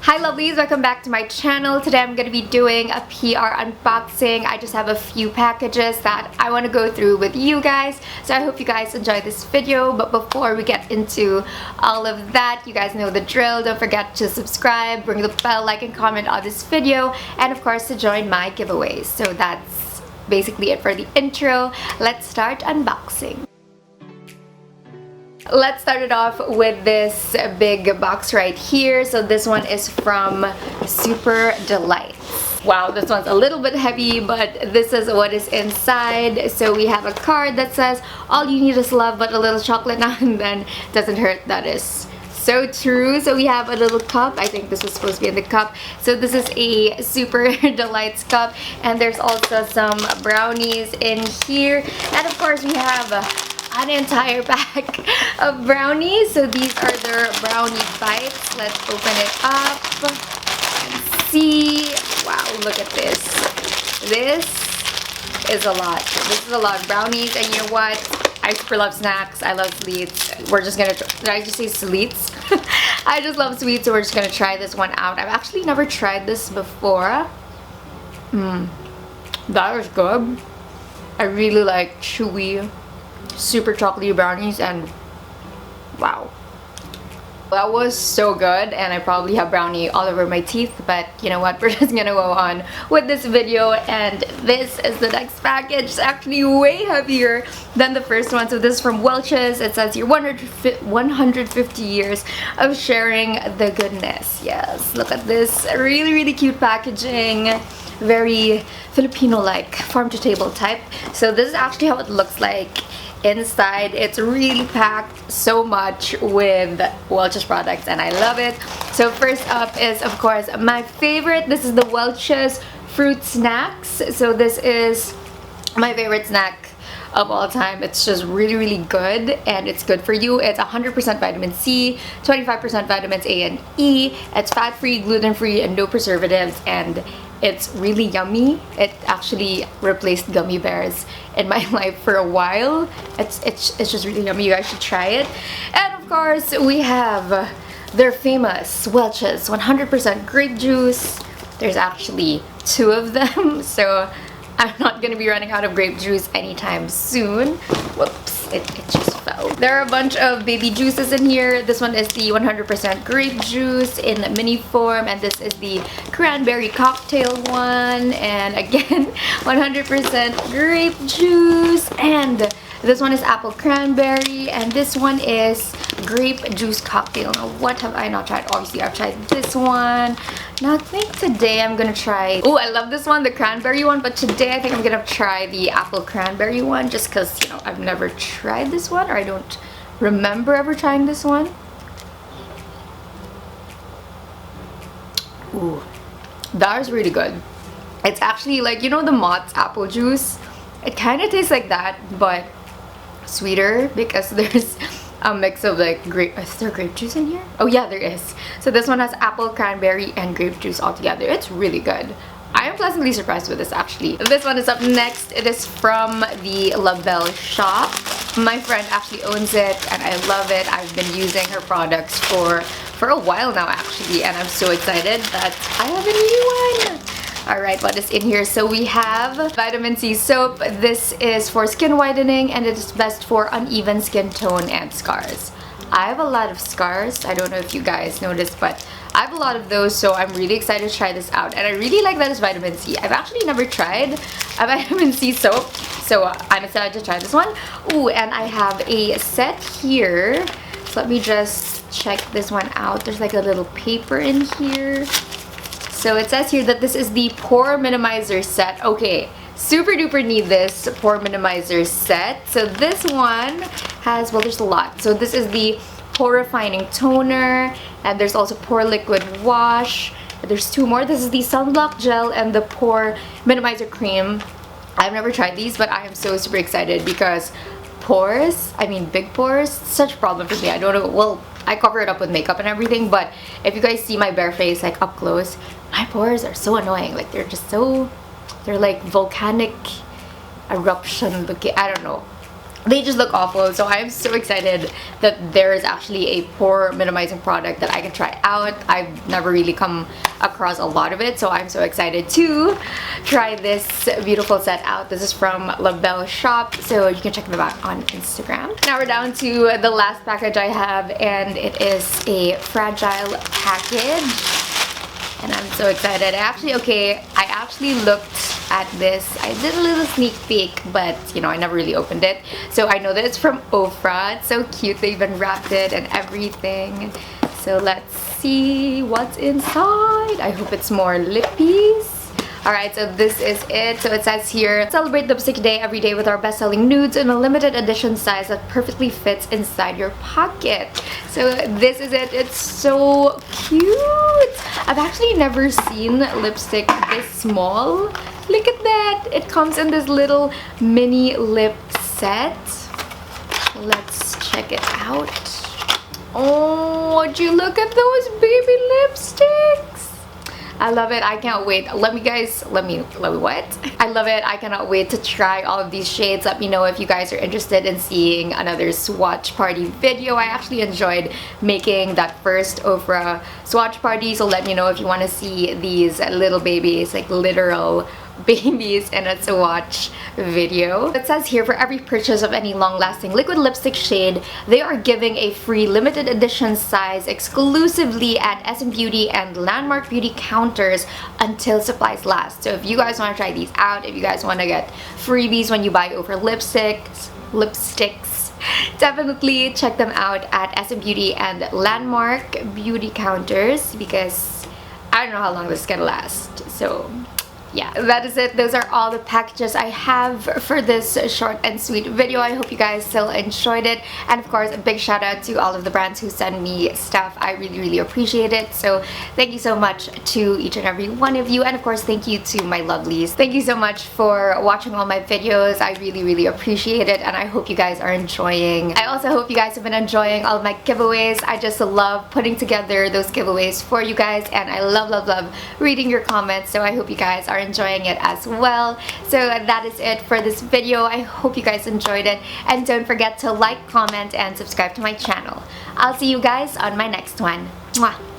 Hi lovelies, welcome back to my channel. Today I'm going to be doing a PR unboxing. I just have a few packages that I want to go through with you guys. So I hope you guys enjoy this video. But before we get into all of that, you guys know the drill. Don't forget to subscribe, ring the bell, like and comment on this video. And of course to join my giveaways. So that's basically it for the intro. Let's start unboxing. Let's start it off with this big box right here. So this one is from Super Delight. Wow, this one's a little bit heavy, but this is what is inside. So we have a card that says, all you need is love, but a little chocolate now and then doesn't hurt. That is so true. So we have a little cup. I think this was supposed to be in the cup. So this is a Super Delights cup, and there's also some brownies in here. And of course we have an entire pack of brownies. So these are their brownie bites. Let's open it up and see. Wow, look at this. This is a lot. This is a lot of brownies, and you know what? I super love snacks. I love sweets. We're just gonna did I just say sweets? I just love sweets, so we're just gonna try this one out. I've actually never tried this before. That was good. I really like chewy, super chocolatey brownies, and wow, that was so good. And I probably have brownie all over my teeth, but you know what, we're just gonna go on with this video. And this is the next package. It's actually way heavier than the first one. So this is from Welchs. It says here 150 years of sharing the goodness. Yes, look at this really cute packaging, very Filipino-like, farm to table type. So this is actually how it looks like inside. It's really packed so much with Welch's products, and I love it. So first up is of course my favorite. This is the Welch's fruit snacks. So this is my favorite snack of all time. It's just really good, and it's good for you. It's 100% vitamin C, 25% vitamins A and E. It's fat-free, gluten-free, and no preservatives, and it's really yummy. It actually replaced gummy bears in my life for a while. It's just really yummy. You guys should try it. And of course we have their famous Welch's 100% grape juice. There's actually 2 of them, so I'm not gonna be running out of grape juice anytime soon. Whoops, it just fell. There are a bunch of baby juices in here. This one is the 100% grape juice in mini form, and this is the cranberry cocktail one. And again, 100% grape juice. And this one is apple cranberry, and this one is grape juice cocktail. Now, what have I not tried? Obviously, I've tried this one. Now, I think today I'm gonna try, oh, I love this one, the cranberry one, but today I think I'm gonna try the apple cranberry one, just because, you know, I've never tried this one, or I don't remember ever trying this one. Ooh, that is really good. It's actually like, you know, the Mott's apple juice? It kind of tastes like that, but sweeter, because there's a mix of like grape. Is there grape juice in here? Oh yeah, there is. So this one has apple, cranberry, and grape juice all together. It's really good. I am pleasantly surprised with this actually. This one is up next. It is from the LaBella Shop. My friend actually owns it, and I love it. I've been using her products for a while now actually, and I'm so excited that I have a new one. Alright, what is in here? So we have vitamin C soap. This is for skin whitening, and it is best for uneven skin tone and scars. I have a lot of scars. I don't know if you guys noticed, but I have a lot of those, so I'm really excited to try this out. And I really like that it's vitamin C. I've actually never tried a vitamin C soap, so I'm excited to try this one. Ooh, and I have a set here. So let me just check this one out. There's like a little paper in here. So it says here that this is the pore minimizer set. Okay, super duper need this pore minimizer set. So this one has, well, there's a lot. So this is the pore refining toner, and there's also pore liquid wash. There's 2 more. This is the sunblock gel and the pore minimizer cream. I've never tried these, but I am so super excited because pores, I mean big pores, such a problem for me. I don't know, well, I cover it up with makeup and everything, but if you guys see my bare face like up close, my pores are so annoying. Like they're just so, they're like volcanic eruption looking. I don't know. they just look awful. So I'm so excited that there is actually a pore minimizing product that I can try out. I've never really come across a lot of it, so I'm so excited to try this beautiful set out. This is from LaBella Shop, so you can check them out on Instagram. Now we're down to the last package I have, and it is a fragile package. And I'm so excited. I actually looked at this. I did a little sneak peek, but you know, I never really opened it. So I know that it's from Ofra. It's so cute. They even wrapped it and everything. So let's see what's inside. I hope it's more lippies. Alright, so this is it. So it says here, celebrate Lipstick Day every day with our best-selling nudes in a limited edition size that perfectly fits inside your pocket. So this is it. It's so cute. I've actually never seen lipstick this small. Look at that. It comes in this little mini lip set. Let's check it out. Oh, would you look at those baby lipsticks? I love it. I can't wait. I love it. I cannot wait to try all of these shades. Let me know if you guys are interested in seeing another swatch party video. I actually enjoyed making that first Ofra swatch party, so let me know if you want to see these little babies, like literal babies, in a swatch video. It says here, for every purchase of any long-lasting liquid lipstick shade, they are giving a free limited edition size exclusively at SM Beauty and Landmark Beauty counters until supplies last. So if you guys want to try these out, if you guys want to get freebies when you buy Ofra lipsticks, definitely check them out at SM Beauty and Landmark Beauty counters, because I don't know how long this is gonna last. So yeah, that is it. Those are all the packages I have for this short and sweet video. I hope you guys still enjoyed it. And of course, a big shout out to all of the brands who send me stuff. I really appreciate it. So thank you so much to each and every one of you. And of course, thank you to my lovelies. Thank you so much for watching all my videos. I really appreciate it, and I hope you guys are enjoying. I also hope you guys have been enjoying all of my giveaways. I just love putting together those giveaways for you guys, and I love reading your comments. So I hope you guys are enjoying it as well. So that is it for this video. I hope you guys enjoyed it, and don't forget to like, comment, and subscribe to my channel. I'll see you guys on my next one. Mwah!